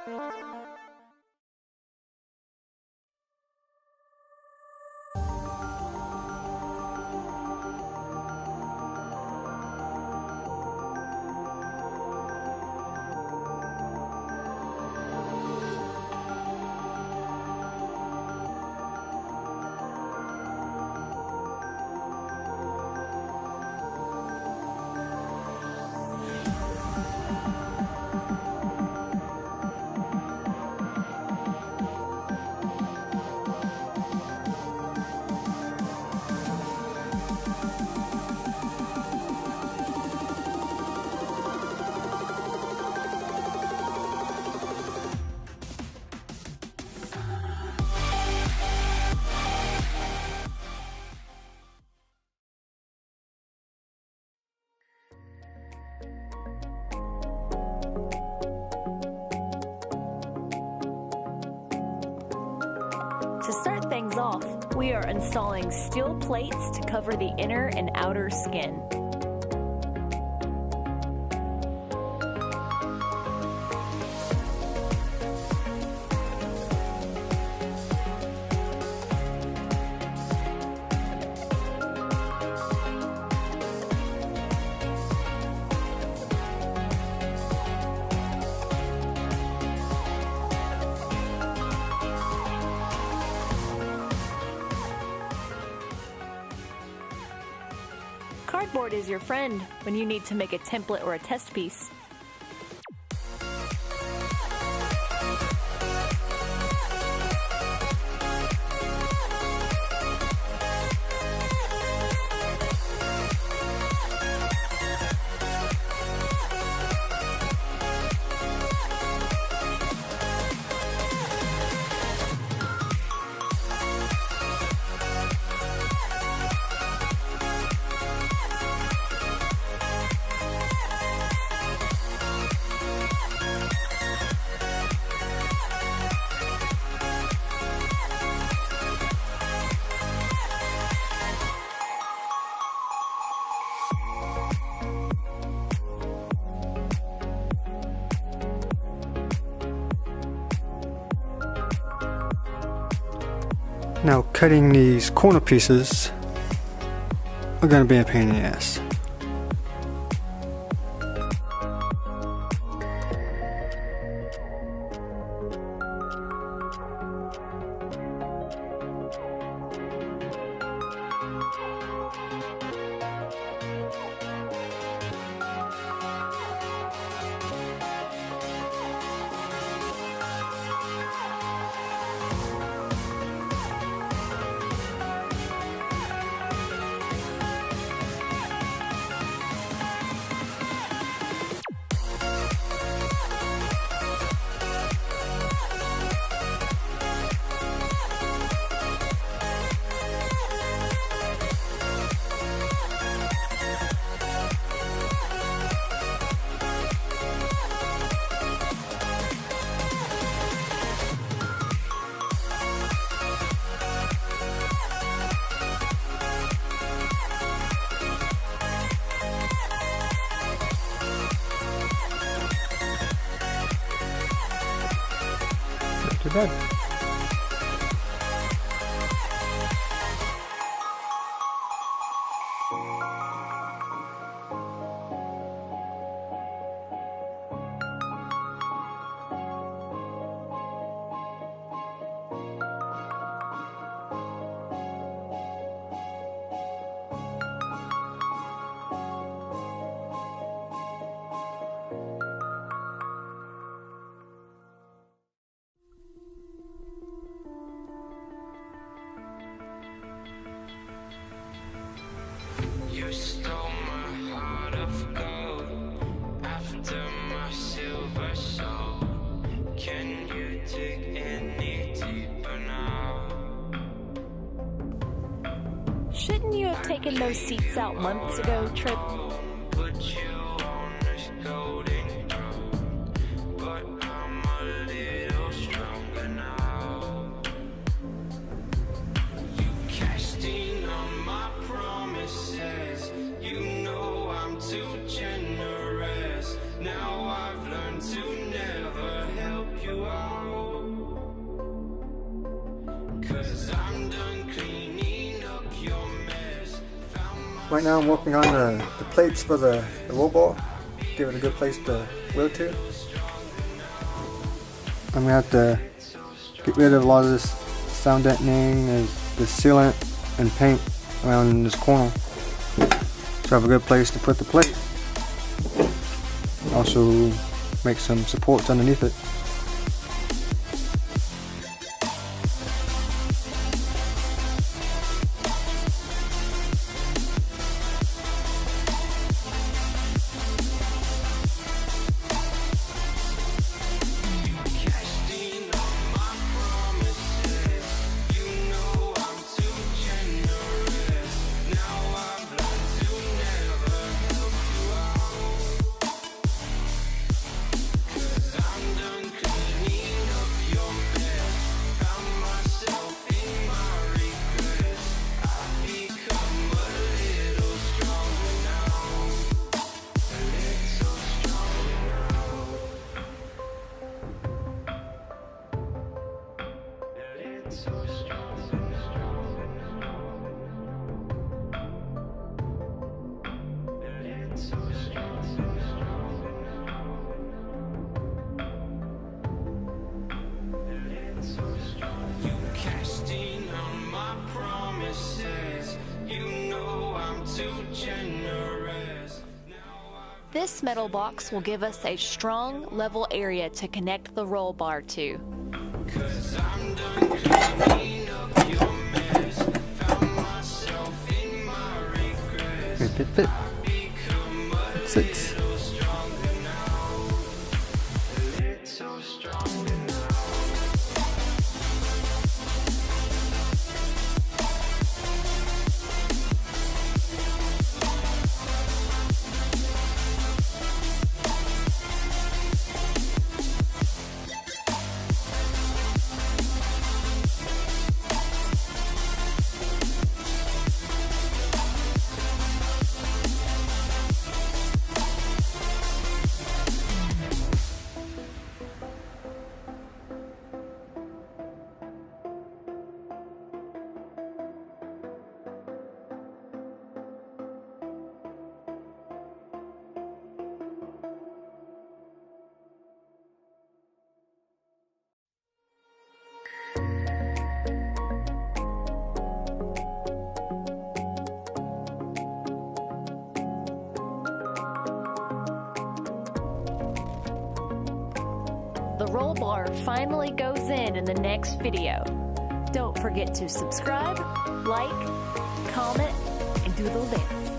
To start things off, we are installing steel plates to cover the inner and outer skin. Cardboard is your friend when you need to make a template or a test piece. Now cutting these corner pieces are going to be a pain in the ass. Too bad. You stole my heart of gold after my silver soul. Can you dig any deeper now? Shouldn't you have taken those seats out months ago, Trip? Put you on this golden throne, but I'm a little stronger now. You cashed in on my promises. You know I'm too generous. Now I've learned to never help you Right now I'm working on the plates for the rollbar. Give it a good place to wheel to. I'm gonna have to get rid of a lot of this sound deadening, the sealant and paint around this corner. So I have a good place to put the plate. Also make some supports underneath it. This metal box will give us a strong, level area to connect the roll bar to. Fit. 6. The roll bar finally goes in the next video. Don't forget to subscribe, like, comment, and do the dance.